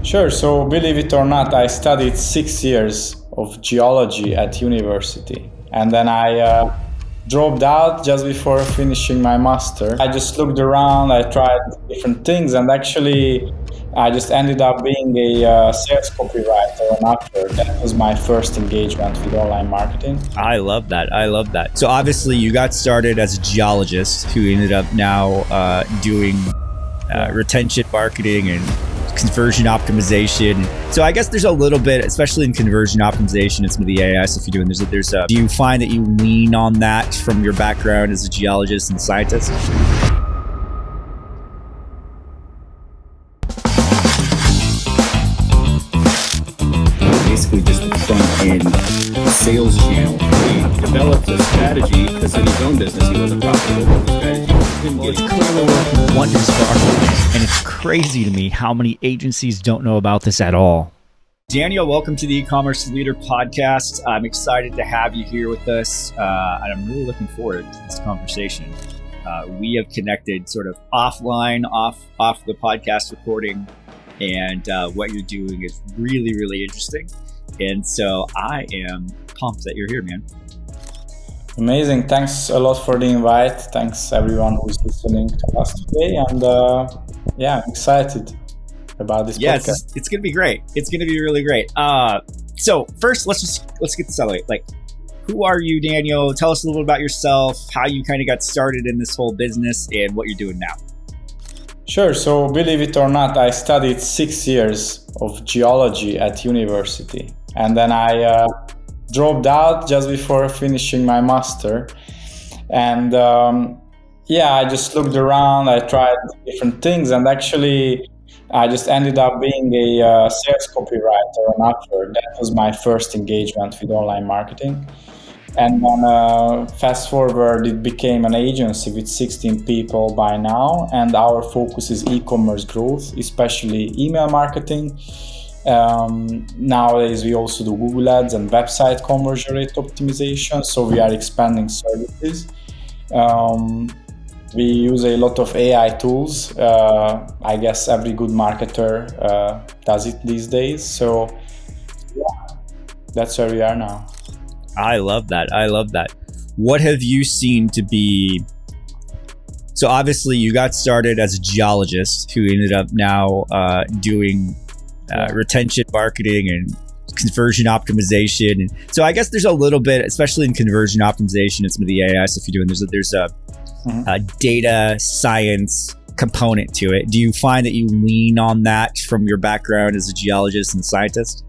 Sure. So believe it or not, I studied 6 years of geology at university. And then I dropped out just before finishing my master. I just looked around, I tried different things, and actually I just ended up being a sales copywriter and author. That was my first engagement with online marketing. I love that. I love that. So obviously you got started as a geologist who ended up now doing retention marketing and conversion optimization. So I guess there's a little bit, especially in conversion optimization and some of the AI stuff you're doing, do you find that you lean on that from your background as a geologist and scientist? Basically just a front-end sales channel. He developed a strategy because in his own business he wasn't profitable with the strategy. It's clearly working wonders for our clients, and it's crazy to me how many agencies don't know about this at all. Daniel, welcome to the Ecommerce Leader Podcast. I'm excited to have you here with us, and I'm really looking forward to this conversation. We have connected sort of offline, off the podcast recording, and what you're doing is really, really interesting. And so I am pumped that you're here, man. Amazing. Thanks a lot for the invite. Thanks everyone who's listening to us today. And I'm excited about this podcast. It's going to be great. It's going to be really great. So first, let's get this out of the way. Like, who are you, Daniel? Tell us a little bit about yourself, how you kind of got started in this whole business, and what you're doing now. Sure. So believe it or not, I studied 6 years of geology at university. And then I dropped out just before finishing my master. And I just looked around, I tried different things, and actually I just ended up being a sales copywriter and author. That was my first engagement with online marketing. And then fast forward, it became an agency with 16 people by now, and our focus is e-commerce growth, especially email marketing. Nowadays we also do Google Ads and website conversion rate optimization, so we are expanding services. We use a lot of AI tools. I guess every good marketer does it these days, so that's where we are now. I love that. What have you seen to be... So obviously you got started as a geologist who ended up now doing retention marketing and conversion optimization. And so I guess there's a little bit, especially in conversion optimization and some of the AI stuff you're doing, there's a data science component to it. Do you find that you lean on that from your background as a geologist and scientist?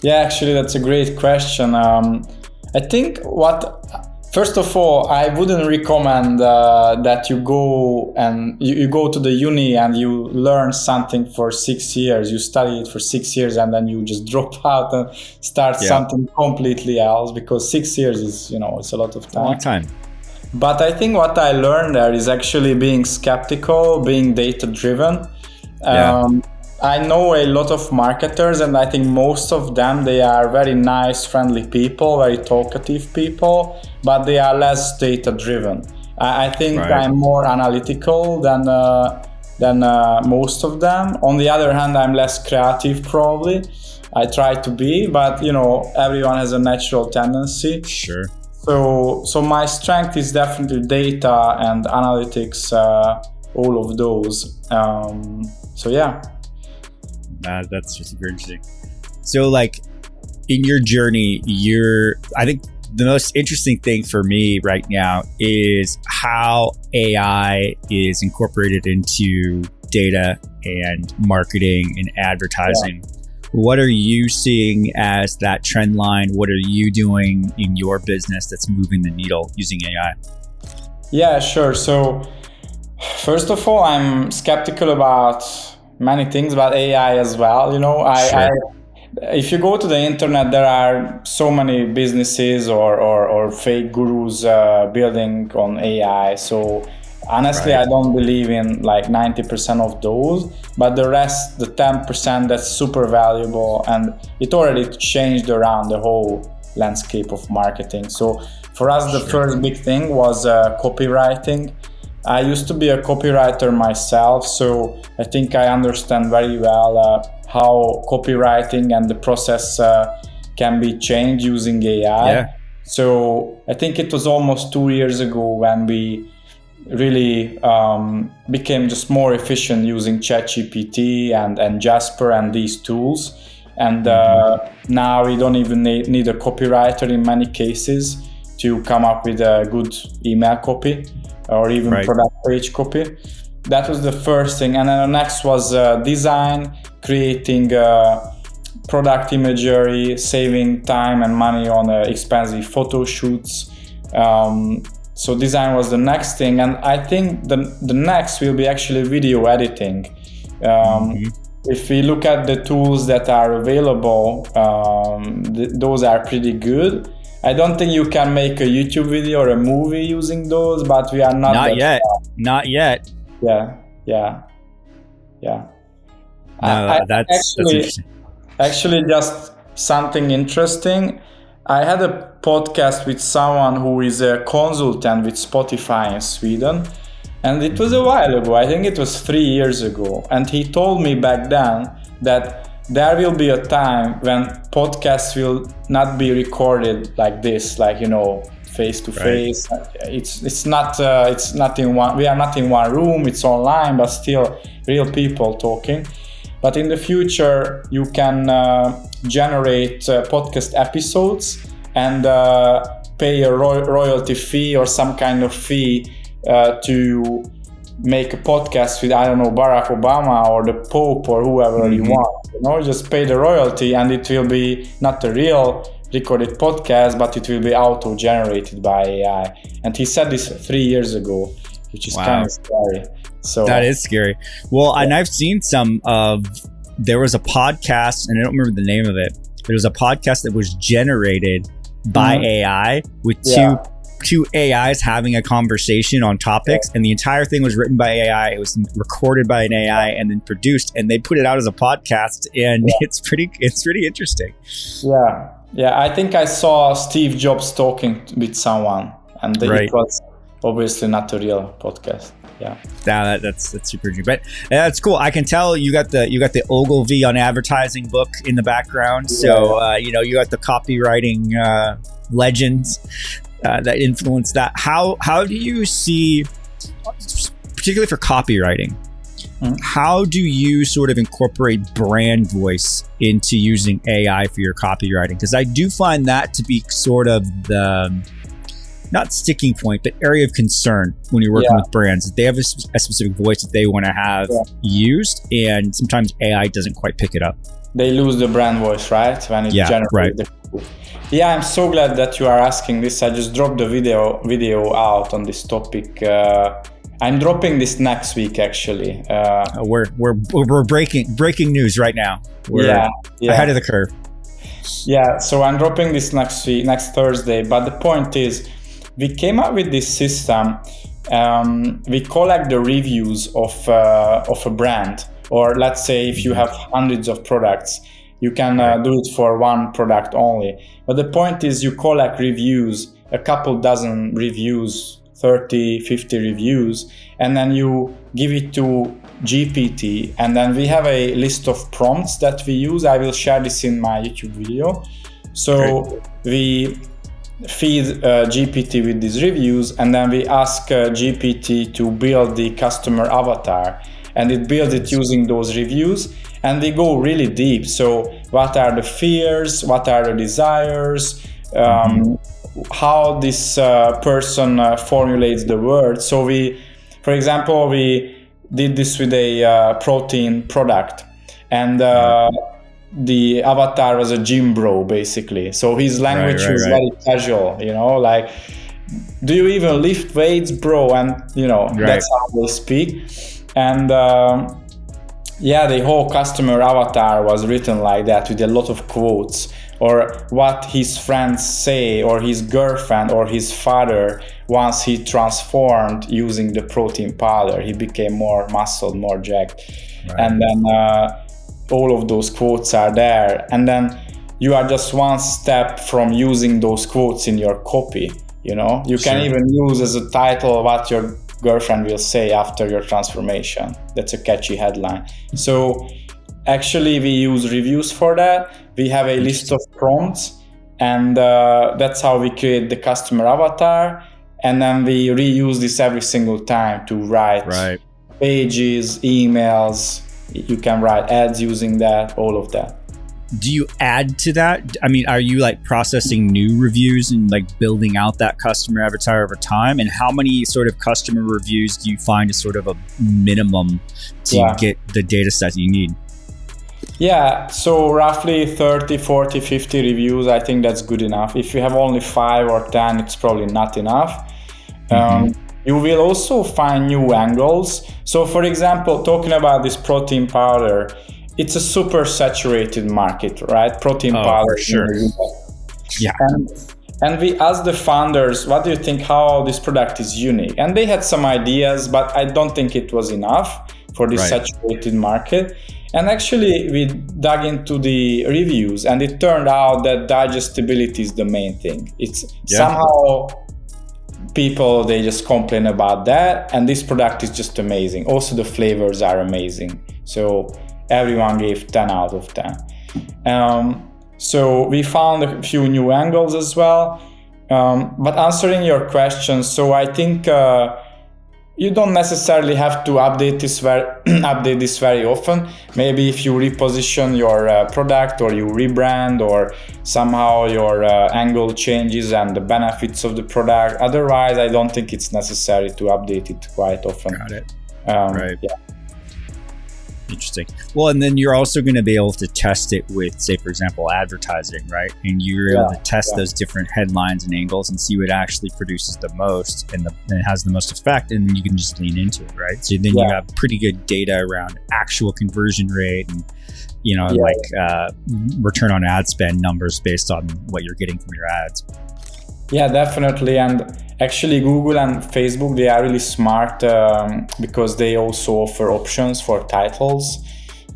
Yeah, actually, that's a great question. I think first of all, I wouldn't recommend that you go and you go to the uni and you learn something for 6 years. You study it for 6 years and then you just drop out and start something completely else, because 6 years is, it's a lot of time. A long time. But I think what I learned there is actually being skeptical, being data driven. I know a lot of marketers, and I think most of them, they are very nice, friendly people, very talkative people, but they are less data driven. I think I'm more analytical than most of them. On the other hand, I'm less creative probably. I try to be, but everyone has a natural tendency. Sure. So my strength is definitely data and analytics, all of those. That's just super interesting. So like in your journey, I think the most interesting thing for me right now is how AI is incorporated into data and marketing and advertising. Yeah. What are you seeing as that trend line? What are you doing in your business that's moving the needle using AI? Yeah, sure. So first of all, I'm skeptical about many things, about AI as well. If you go to the internet, there are so many businesses or fake gurus building on AI. So honestly, I don't believe in like 90% of those, but the rest, the 10%, that's super valuable, and it already changed around the whole landscape of marketing. So for us, the first big thing was copywriting. I used to be a copywriter myself, so I think I understand very well how copywriting and the process can be changed using AI. Yeah. So I think it was almost 2 years ago when we really became just more efficient using ChatGPT and Jasper and these tools. And now we don't even need a copywriter in many cases to come up with a good email copy or even product page copy. That was the first thing. And then the next was design, creating product imagery, saving time and money on expensive photo shoots. So design was the next thing. And I think the next will be actually video editing. If we look at the tools that are available, those are pretty good. I don't think you can make a YouTube video or a movie using those, but we are not yet. Not yet. Yeah. No, that's interesting. Actually, just something interesting. I had a podcast with someone who is a consultant with Spotify in Sweden, and it was a while ago. I think it was 3 years ago. And he told me back then that there will be a time when podcasts will not be recorded like this, like, face to face. It's not in one. We are not in one room. It's online, but still real people talking. But in the future, you can generate podcast episodes and pay a royalty fee or some kind of fee to make a podcast with, I don't know, Barack Obama or the Pope or whoever you want. Just pay the royalty, and it will be not a real recorded podcast, but it will be auto-generated by AI. And he said this 3 years ago, which is kind of scary. So that is scary. Well, and I've seen there was a podcast, and I don't remember the name of it, but it was a podcast that was generated by AI with two AIs having a conversation on topics, and the entire thing was written by AI. It was recorded by an AI and then produced, and they put it out as a podcast, and it's pretty interesting. Yeah. I think I saw Steve Jobs talking with someone, and it was obviously not a real podcast. Yeah, that's super interesting, but that's cool. I can tell you got the Ogilvy on advertising book in the background, so you got the copywriting legends that influence that. How do you see, particularly for copywriting, how do you sort of incorporate brand voice into using AI for your copywriting? Because I do find that to be sort of the, not sticking point, but area of concern when you're working with brands. They have a specific voice that they want to have used, and sometimes AI doesn't quite pick it up. They lose the brand voice, right? When it generates Yeah, I'm so glad that you are asking this. I just dropped the video out on this topic. I'm dropping this next week, actually. We're breaking news right now. We're ahead of the curve. Yeah, so I'm dropping this next week, next Thursday. But the point is, we came up with this system. We collect the reviews of a brand, or let's say if you have hundreds of products, you can do it for one product only. But the point is, you collect reviews, a couple dozen reviews, 30, 50 reviews, and then you give it to GPT. And then we have a list of prompts that we use. I will share this in my YouTube video. So we feed GPT with these reviews, and then we ask GPT to build the customer avatar. And it builds it using those reviews. And we go really deep. So what are the fears? What are the desires? How this person formulates the words. So for example, we did this with a protein product. And the avatar was a gym bro, basically. So his language was very casual, like, do you even lift weights, bro? And, that's how they speak. And the whole customer avatar was written like that, with a lot of quotes, or what his friends say, or his girlfriend or his father, once he transformed using the protein powder. He became more muscled, more jacked. And then all of those quotes are there. And then you are just one step from using those quotes in your copy. You can even use as a title what your girlfriend will say after your transformation. That's a catchy headline. So actually we use reviews for that. We have a list of prompts, and that's how we create the customer avatar. And then we reuse this every single time to write pages, emails. You can write ads using that, all of that. Do you add to that? I mean, are you like processing new reviews and like building out that customer avatar over time? And how many sort of customer reviews do you find is sort of a minimum to get the data set you need? Yeah, so roughly 30, 40, 50 reviews, I think that's good enough. If you have only 5 or 10, it's probably not enough. You will also find new angles. So for example, talking about this protein powder, it's a super saturated market, right? Protein powder. For sure. Yeah. And we asked the founders, what do you think, how this product is unique? And they had some ideas, but I don't think it was enough for this saturated market. And actually, we dug into the reviews, and it turned out that digestibility is the main thing. It's somehow people, they just complain about that, and this product is just amazing. Also, the flavors are amazing. So everyone gave 10 out of 10. So we found a few new angles as well. But answering your question, so I think you don't necessarily have to update this very often. Maybe if you reposition your product, or you rebrand, or somehow your angle changes and the benefits of the product. Otherwise, I don't think it's necessary to update it quite often. Got it. Yeah. Interesting. Well, and then you're also going to be able to test it with, say, for example, advertising, right? And you're able to test those different headlines and angles and see what actually produces the most and it has the most effect, and then you can just lean into it, right? So then you have pretty good data around actual conversion rate and, return on ad spend numbers based on what you're getting from your ads. Yeah, definitely. And actually, Google and Facebook, they are really smart because they also offer options for titles.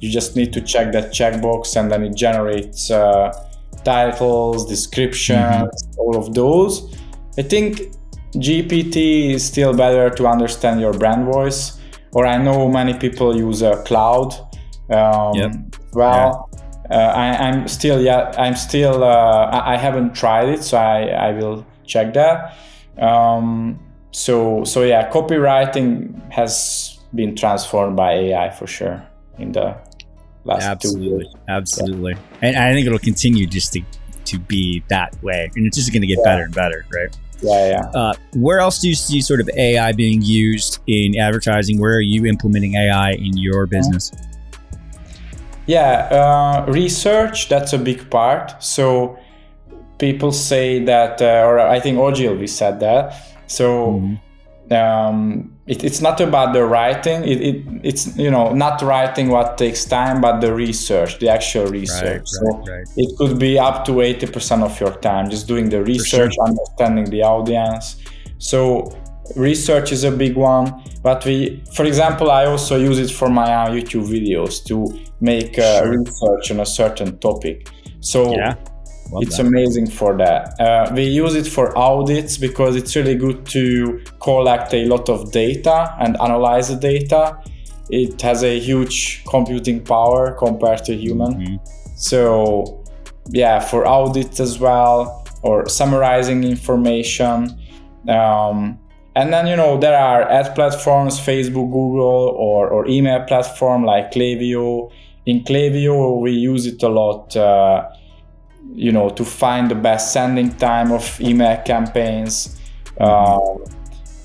You just need to check that checkbox, and then it generates titles, descriptions, all of those. I think GPT is still better to understand your brand voice. Or I know many people use Cloud. I haven't tried it, so I will check that. Copywriting has been transformed by AI for sure in the last 2 years. Absolutely. And I think it'll continue just to be that way, and it's just going to get better and better, right? Where else do you see sort of AI being used in advertising? Where are you implementing AI in your business? Research, that's a big part. So people say that, or I think Ogilvy said that. So it's not about the writing. It's not writing what takes time, but the research, the actual research. It could be up to 80% of your time just doing the research, understanding the audience. So research is a big one. But for example, I also use it for my YouTube videos to make research on a certain topic. So it's amazing for that. We use it for audits because it's really good to collect a lot of data and analyze the data. It has a huge computing power compared to human. So for audits as well, or summarizing information. And then, there are ad platforms, Facebook, Google, or email platform like Klaviyo. In Klaviyo, we use it a lot, to find the best sending time of email campaigns.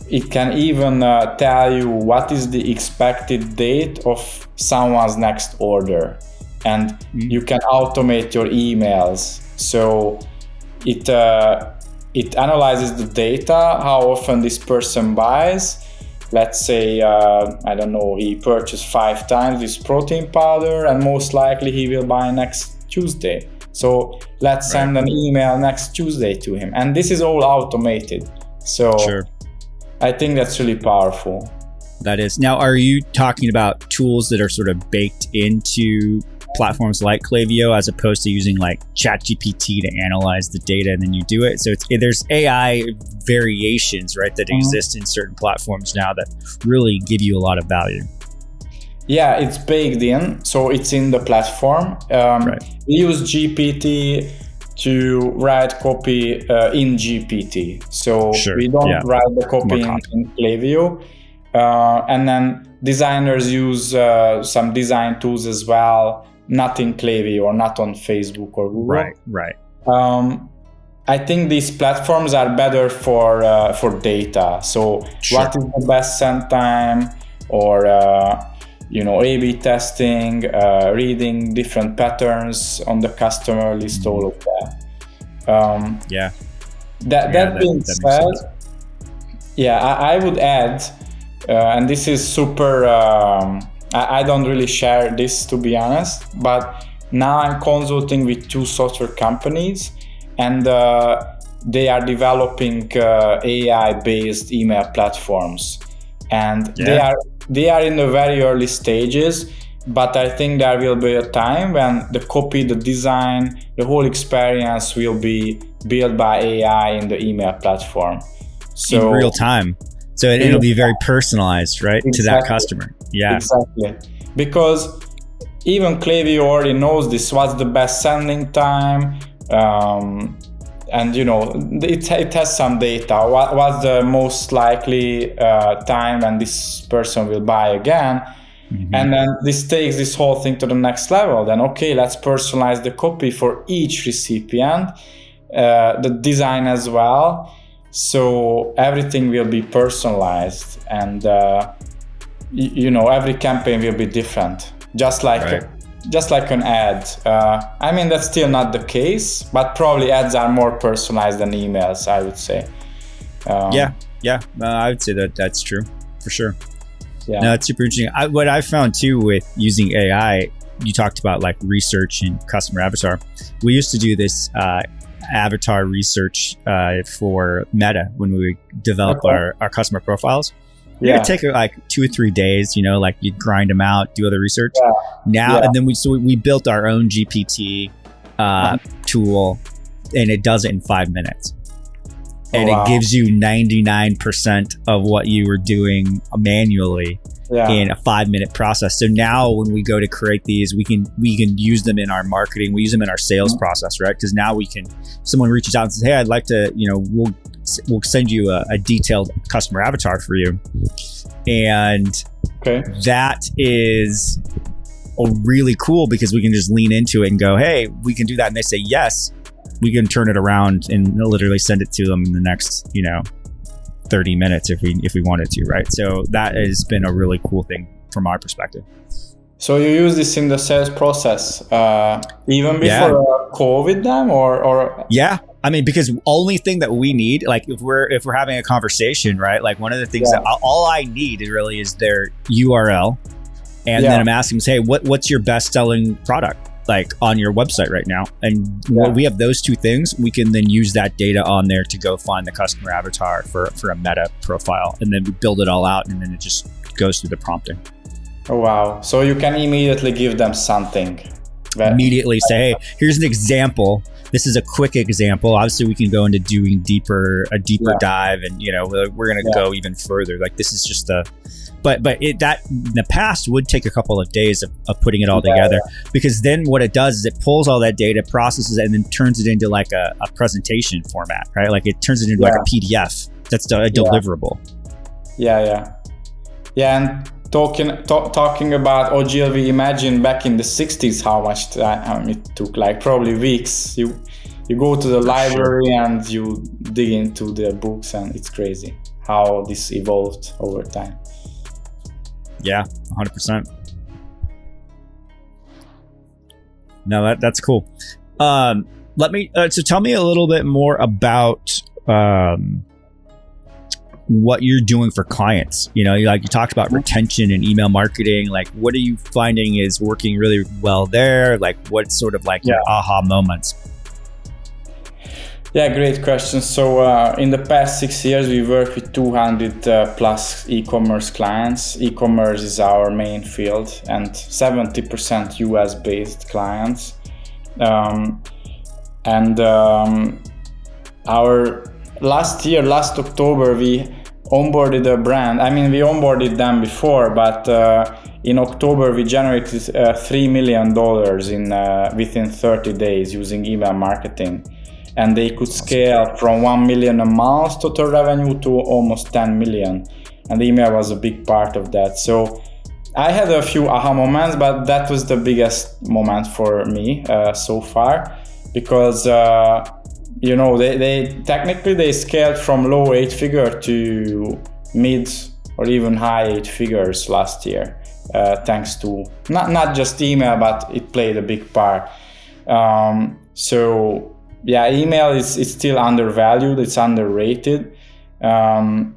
It can even tell you what is the expected date of someone's next order. And you can automate your emails. So it analyzes the data, how often this person buys. Let's say, he purchased 5 times this protein powder, and most likely he will buy next Tuesday. So let's send an email next Tuesday to him. And this is all automated. So I think that's really powerful. That is. Now, are you talking about tools that are sort of baked into platforms like Klaviyo as opposed to using like ChatGPT to analyze the data and then you do it. So there's AI variations, right, that exist in certain platforms now that really give you a lot of value. Yeah, it's baked in, so it's in the platform. Right. We use GPT to write copy in GPT. So we don't write the copy in Klaviyo. And then designers use some design tools as well, not in Klaviyo or not on Facebook or Google. Right. I think these platforms are better for data. So what is the best send time, or A/B testing, reading different patterns on the customer list, all of that. That being said, I would add, and this is super, I don't really share this, to be honest, but now I'm consulting with 2 software companies, and they are developing AI-based email platforms. And they are in the very early stages, but I think there will be a time when the copy, the design, the whole experience will be built by AI in the email platform. So in real time. So it'll be very personalized, right, to that customer. Yeah, exactly. Because even Klaviyo already knows this. What's the best sending time? And it has some data. What's the most likely time when this person will buy again? And then this takes this whole thing to the next level. Then let's personalize the copy for each recipient, the design as well. So everything will be personalized, and every campaign will be different. Just like an ad. I mean, that's still not the case, but probably ads are more personalized than emails, I would say. I would say that's true for sure. Yeah. No, it's super interesting. What I found too with using AI, you talked about like research and customer avatar. We used to do this avatar research for Meta when we would develop our customer profiles. It would take like 2 or 3 days, like you'd grind them out, do other research. And then we built our own GPT tool, and it does it in 5 minutes. And it gives you 99% of what you were doing manually in a 5-minute process. So now when we go to create these, we can use them in our marketing. We use them in our sales process, right? Because now someone reaches out and says, hey, I'd like to, we'll send you a detailed customer avatar for you. And that is really cool because we can just lean into it and go, hey, we can do that. And they say, yes, we can turn it around and literally send it to them in the next, 30 minutes if we wanted to, right? So that has been a really cool thing from our perspective. So you use this in the sales process, even before a call with them, or? Yeah. I mean, because only thing that we need, like if we're having a conversation, right? Like one of the things that all I need really is their URL. And then I'm asking them, hey, what's your best selling product like on your website right now? And when we have those 2 things, we can then use that data on there to go find the customer avatar for a Meta profile. And then we build it all out, and then it just goes through the prompting. Oh, wow. So you can immediately give them something. Immediately say, hey, here's an example. This is a quick example. Obviously, we can go into doing a deeper dive, and we're going to go even further. Like this is just but that in the past would take a couple of days of putting it all together, because then what it does is it pulls all that data, processes it, and then turns it into like a presentation format, right? Like it turns it into like a PDF that's a deliverable. Yeah. And talking about OGLV, imagine back in the 60s how much time it took, like probably weeks. You go to the library and you dig into the books, and it's crazy how this evolved over time. Yeah, 100%. No, that's cool. Let me so tell me a little bit more about what you're doing for clients. You talked about retention and email marketing. Like, what are you finding is working really well there? Like, what's sort of like your aha moments? Yeah, great question. So in the past 6 years, we worked with 200 plus e-commerce clients. E-commerce is our main field, and 70% US-based clients. Our last October, we onboarded a brand. I mean, we onboarded them before, but in October, we generated $3 million within 30 days using email marketing. And they could scale from 1 million a month total revenue to almost 10 million. And email was a big part of that. So I had a few aha moments, but that was the biggest moment for me so far, because they technically scaled from low 8-figure to mid or even high 8 figures last year, thanks to not just email, but it played a big part. So yeah, email is still undervalued, it's underrated. And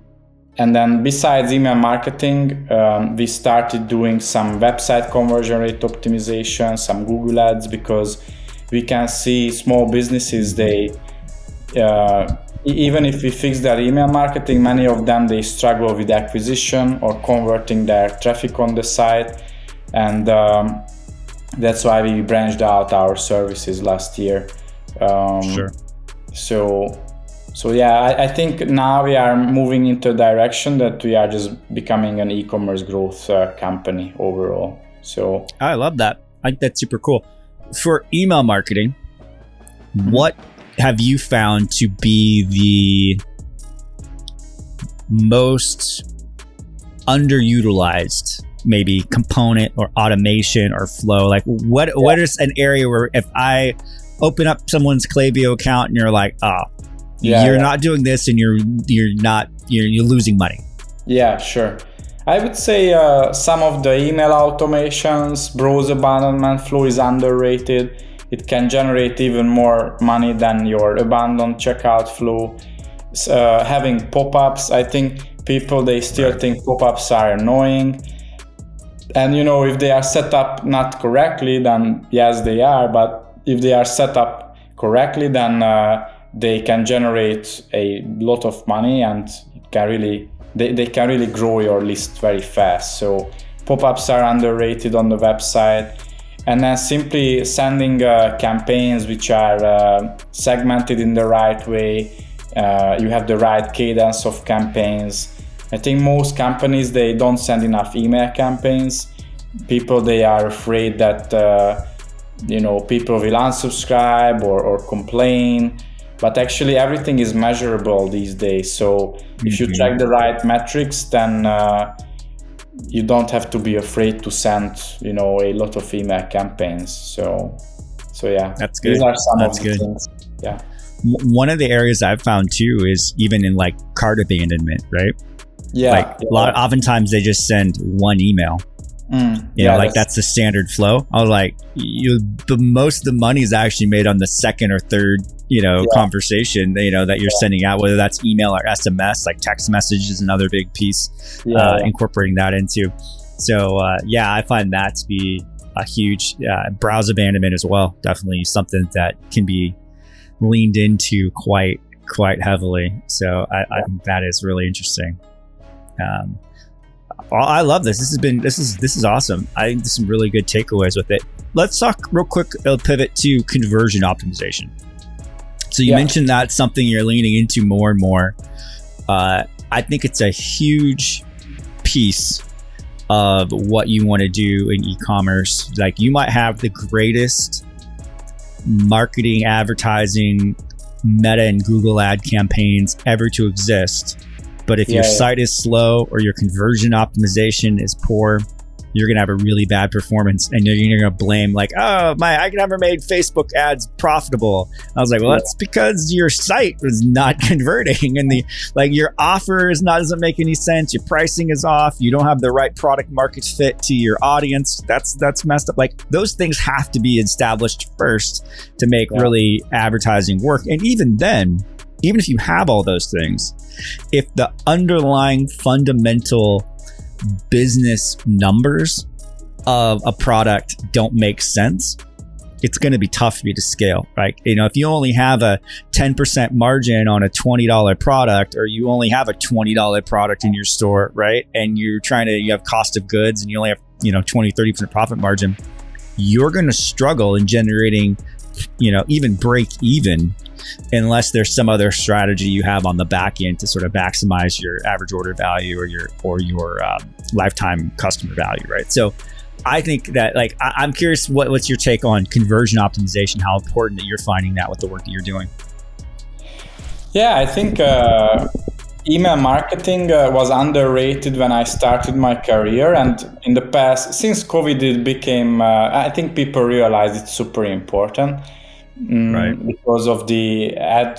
then besides email marketing, we started doing some website conversion rate optimization, some Google ads, because we can see small businesses, they even if we fix their email marketing, many of them, they struggle with acquisition or converting their traffic on the site. And that's why we branched out our services last year. Sure. So yeah, I think now we are moving into a direction that we are just becoming an e-commerce growth company overall. So I love that. I think that's super cool. For email marketing, what have you found to be the most underutilized maybe component or automation or flow? Like what is an area where if I open up someone's Klaviyo account and you're like, you're not doing this and you're losing money? Yeah, sure. I would say some of the email automations, browser abandonment flow is underrated. It can generate even more money than your abandoned checkout flow. Having pop-ups, I think people, they still think pop-ups are annoying. And if they are set up not correctly, then yes, they are. But if they are set up correctly, then they can generate a lot of money, and they can really grow your list very fast. So pop-ups are underrated on the website. And then simply sending campaigns which are segmented in the right way. You have the right cadence of campaigns. I think most companies, they don't send enough email campaigns. People, they are afraid that people will unsubscribe or complain. But actually everything is measurable these days. So if you track the right metrics, then you don't have to be afraid to send, a lot of email campaigns. So yeah, that's good. These are some that's of the good. things. Yeah. One of the areas I've found too is even in like cart abandonment, right? Yeah. Oftentimes they just send one email. That's the standard flow. I was like, most of the money is actually made on the second or third, conversation, that you're sending out, whether that's email or SMS. Like text message is another big piece, incorporating that into. So I find that to be a huge browse abandonment as well. Definitely something that can be leaned into quite heavily. So I think that is really interesting. I love this. This is awesome. I think there's some really good takeaways with it. Let's talk real quick. I'll pivot to conversion optimization. So you mentioned that's something you're leaning into more and more. I think it's a huge piece of what you want to do in e-commerce. Like you might have the greatest marketing, advertising, Meta and Google ad campaigns ever to exist. But if your site is slow or your conversion optimization is poor, you're going to have a really bad performance, and you're going to blame like, I never made Facebook ads profitable. I was like, well, that's because your site was not converting, and your offer doesn't make any sense. Your pricing is off. You don't have the right product market fit to your audience. That's messed up. Like those things have to be established first to make really advertising work. And even then, even if you have all those things, if the underlying fundamental business numbers of a product don't make sense, it's going to be tough for you to scale, right? If you only have a 10% margin on a $20 product, or you only have a $20 product in your store, right? And you have cost of goods and you only have, 20, 30% profit margin, you're going to struggle in generating, even break even, unless there's some other strategy you have on the back end to sort of maximize your average order value or your lifetime customer value, right? So I think that, I'm curious, what's your take on conversion optimization, how important that you're finding that with the work that you're doing? Yeah, I think email marketing was underrated when I started my career. And in the past, since COVID, it became, I think people realized it's super important right, because of the ad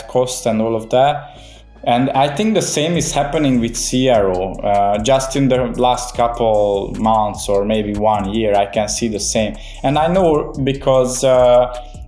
cost and all of that. And I think the same is happening with CRO. Just in the last couple months or maybe 1 year, I can see the same. And I know because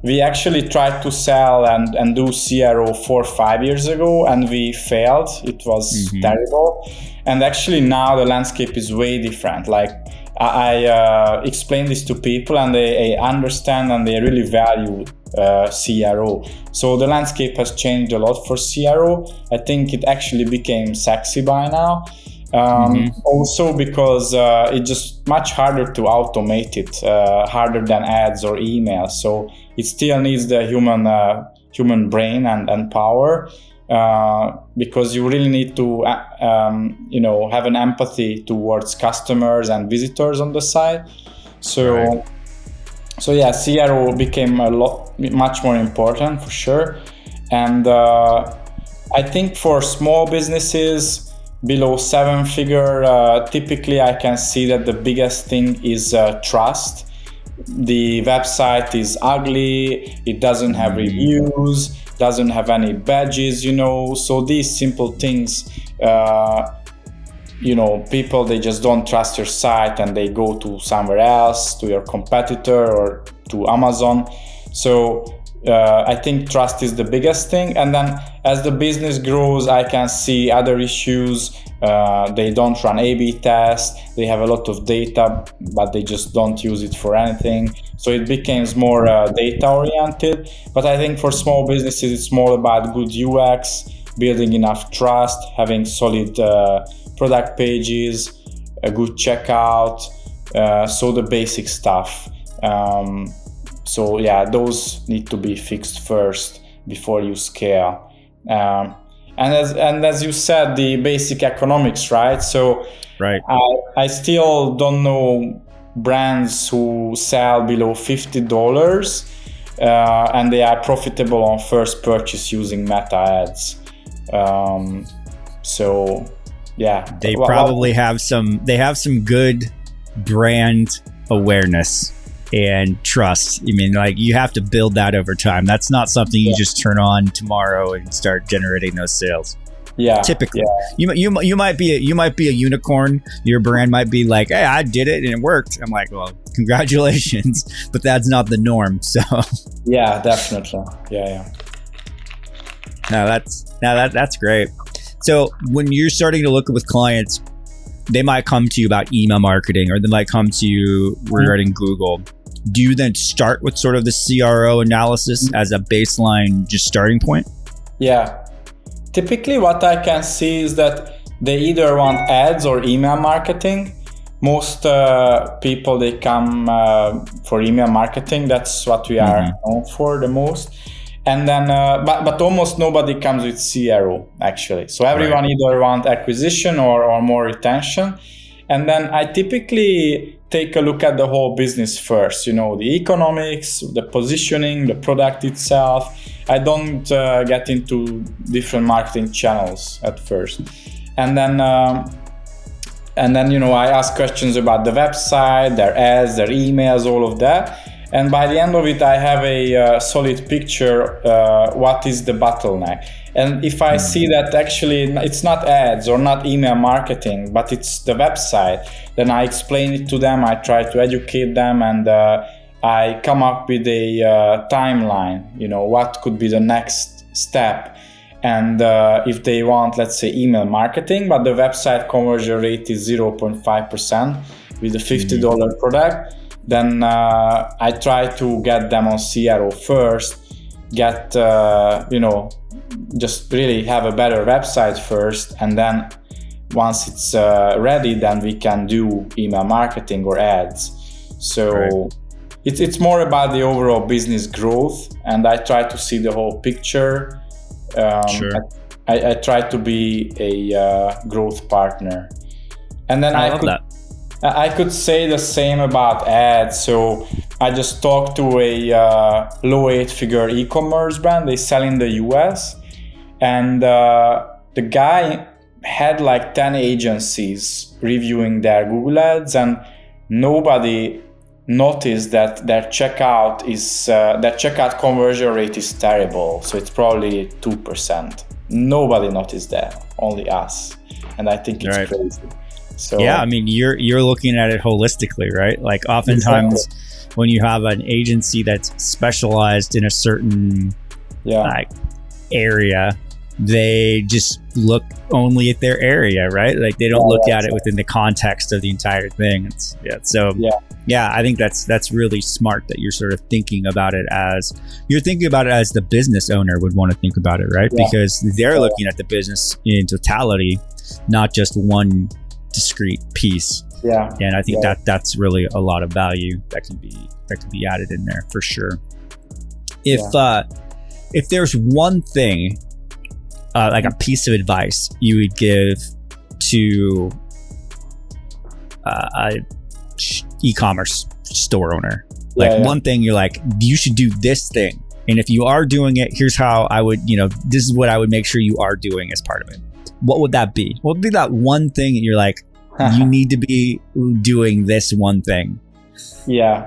we actually tried to sell and do CRO 4 or 5 years ago, and we failed. It was terrible. And actually now the landscape is way different. Like I explain this to people and they understand and they really value CRO. So the landscape has changed a lot for CRO. I think it actually became sexy by now. Also because it's just much harder to automate it, harder than ads or emails. So it still needs the human brain and power, because you really need to have an empathy towards customers and visitors on the site. So yeah, CRO became much more important for sure. And I think for small businesses below 7-figure, typically I can see that the biggest thing is trust. The website is ugly, it doesn't have reviews, doesn't have any badges, so these simple things, people, they just don't trust your site and they go to somewhere else, to your competitor or to Amazon. So I think trust is the biggest thing. And then as the business grows, I can see other issues. They don't run A/B tests. They have a lot of data, but they just don't use it for anything. So it becomes more data oriented. But I think for small businesses, it's more about good UX, building enough trust, having solid product pages, a good checkout, so the basic stuff. So yeah, those need to be fixed first before you scale. And as you said, the basic economics, right? So right. I still don't know brands who sell below $50 and they are profitable on first purchase using meta ads. So yeah, they probably have some good brand awareness and trust. I mean, you have to build that over time. That's not something you just turn on tomorrow and start generating those sales. Yeah, typically, you might be a unicorn. Your brand might be like, "Hey, I did it and it worked." I'm like, "Well, congratulations," but that's not the norm. So yeah, definitely, yeah. No, that's great. So when you're starting to look with clients, they might come to you about email marketing, or they might come to you regarding Google. Do you then start with sort of the CRO analysis as a baseline, just starting point? Yeah. Typically what I can see is that they either want ads or email marketing. Most people, they come for email marketing. That's what we are known for the most. And then, but almost nobody comes with CRO actually. So everyone either want acquisition or more retention. And then I typically take a look at the whole business first, the economics, the positioning, the product itself. I don't get into different marketing channels at first. And then, I ask questions about the website, their ads, their emails, all of that. And by the end of it, I have a solid picture, what is the bottleneck. And if I see that actually it's not ads or not email marketing, but it's the website, then I explain it to them, I try to educate them, and I come up with a timeline, what could be the next step. And if they want, let's say, email marketing, but the website conversion rate is 0.5% with a $50 product, then I try to get them on CRO first, get just really have a better website first, and then once it's ready, then we can do email marketing or ads. So Right. it's more about the overall business growth, and I try to see the whole picture. Sure. I try to be a growth partner, and then I love that. I could say the same about ads. So I just talked to a low 8-figure e-commerce brand. They sell in the US, and the guy had like 10 agencies reviewing their Google ads, and nobody noticed that their checkout conversion rate is terrible. So it's probably 2%. Nobody noticed that, only us, and I think it's Right. crazy. So Yeah, I mean, you're looking at it holistically, right? Like oftentimes when you have an agency that's specialized in a certain like area, they just look only at their area, right? Like they don't look at it within the context of the entire thing. I think that's really smart that you're sort of thinking about it as the business owner would want to think about it, right? Yeah. Because they're looking at the business in totality, not just one discrete piece. Yeah. And I think that's really a lot of value that can be added in there for sure. If there's one thing, like a piece of advice you would give to a e-commerce store owner, one thing you're like, you should do this thing, and if you are doing it, here's how I would, this is what I would make sure you are doing as part of it. What would that be? What would be that one thing that you're like, you need to be doing this one thing? I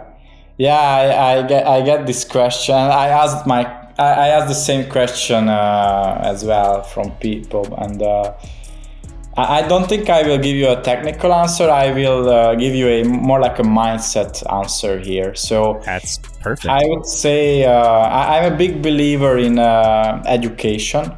get this question. I asked the same question as well from people, and I don't think I will give you a technical answer. I will give you a more like a mindset answer here. So that's perfect. I would say I'm a big believer in education.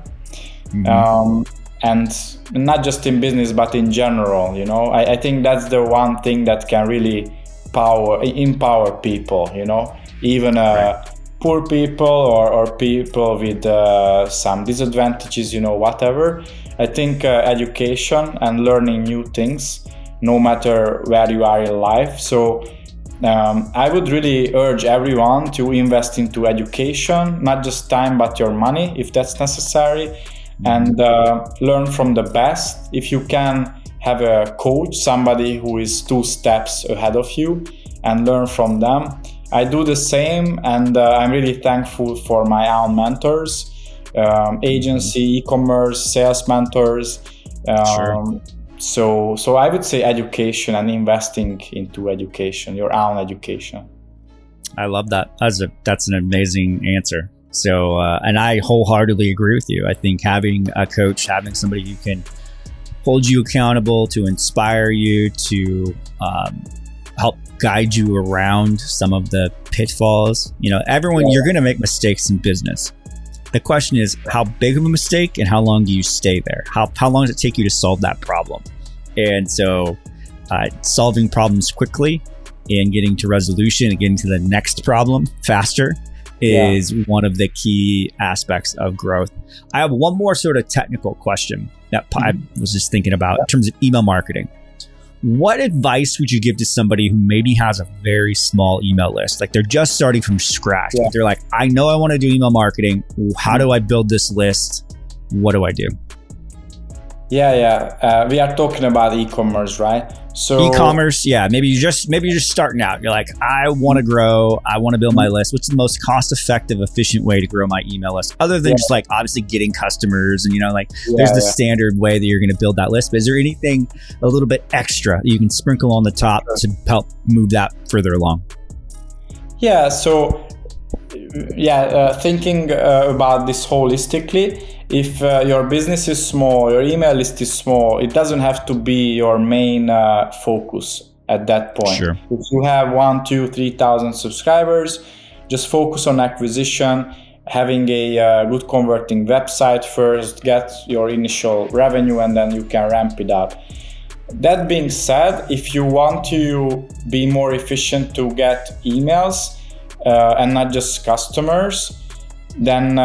And not just in business, but in general. I think that's the one thing that can really empower people, even poor people or people with some disadvantages, whatever. I think education and learning new things, no matter where you are in life. So I would really urge everyone to invest into education, not just time, but your money, if that's necessary. And learn from the best. If you can have a coach, somebody who is 2 steps ahead of you, and learn from them. I do the same, and I'm really thankful for my own mentors, agency, e-commerce, sales mentors. Sure. So I would say education and investing into education, your own education. I love that. That's an amazing answer. So, and I wholeheartedly agree with you. I think having a coach, having somebody who can hold you accountable, to inspire you, to help guide you around some of the pitfalls. Everyone, you're going to make mistakes in business. The question is, how big of a mistake and how long do you stay there? How long does it take you to solve that problem? And so solving problems quickly and getting to resolution and getting to the next problem faster is one of the key aspects of growth. I have one more sort of technical question that I was just thinking about in terms of email marketing. What advice would you give to somebody who maybe has a very small email list? Like they're just starting from scratch. But they're like, I know I want to do email marketing. How do I build this list? What do I do? We are talking about e-commerce, right? So e-commerce, maybe you're just starting out. You're like, I want to grow, I want to build my list. What's the most cost-effective, efficient way to grow my email list? Other than just like obviously getting customers and there's the standard way that you're going to build that list. But is there anything a little bit extra you can sprinkle on the top to help move that further along? Thinking about this holistically, if your business is small, your email list is small, it doesn't have to be your main focus at that point. Sure. If you have 1, 2, 3,000 subscribers, just focus on acquisition, having a good converting website first, get your initial revenue, and then you can ramp it up. That being said, if you want to be more efficient to get emails and not just customers, then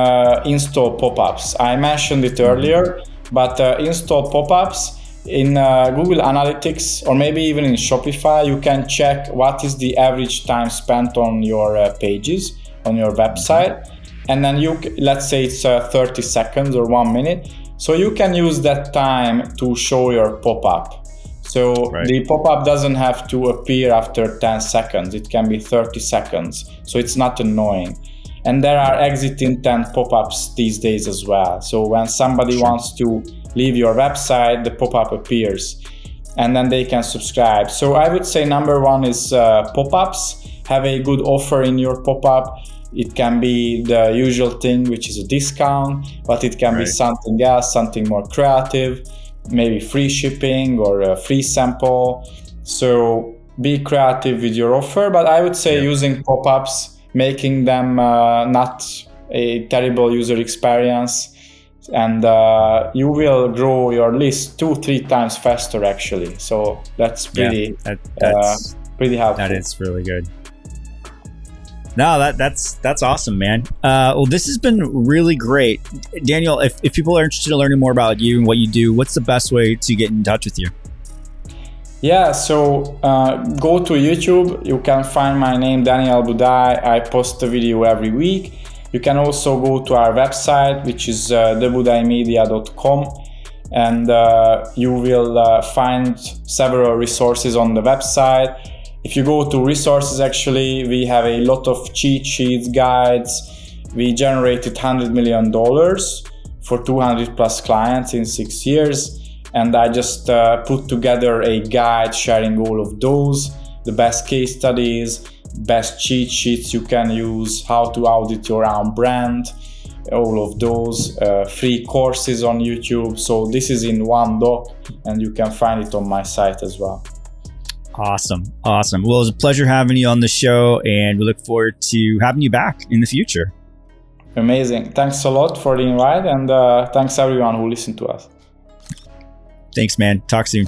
install pop-ups. I mentioned it earlier, but install pop-ups in Google Analytics, or maybe even in Shopify. You can check what is the average time spent on your pages, on your website. And then let's say it's 30 seconds or 1 minute. So you can use that time to show your pop-up. So the pop-up doesn't have to appear after 10 seconds. It can be 30 seconds. So it's not annoying. And there are exit intent pop-ups these days as well. So when somebody wants to leave your website, the pop-up appears and then they can subscribe. So I would say number one is pop-ups. Have a good offer in your pop-up. It can be the usual thing, which is a discount, but it can be something else, something more creative. Maybe free shipping or a free sample. So be creative with your offer, but I would say using pop-ups, making them not a terrible user experience, and you will grow your list 2-3 times faster actually. So that's pretty pretty helpful. That is really good. No, that's awesome, man. Well, this has been really great. Daniel, if people are interested in learning more about you and what you do, what's the best way to get in touch with you? Yeah, so go to YouTube. You can find my name, Daniel Budai. I post a video every week. You can also go to our website, which is thebudaimedia.com, and you will find several resources on the website. If you go to resources, actually, we have a lot of cheat sheets, guides. We generated $100 million for 200 plus clients in 6 years. And I just put together a guide sharing all of those, the best case studies, best cheat sheets you can use, how to audit your own brand, all of those, free courses on YouTube. So this is in one doc, and you can find it on my site as well. Awesome. Well, it was a pleasure having you on the show, and we look forward to having you back in the future. Amazing. Thanks a lot for the invite, and thanks everyone who listened to us. Thanks, man. Talk soon.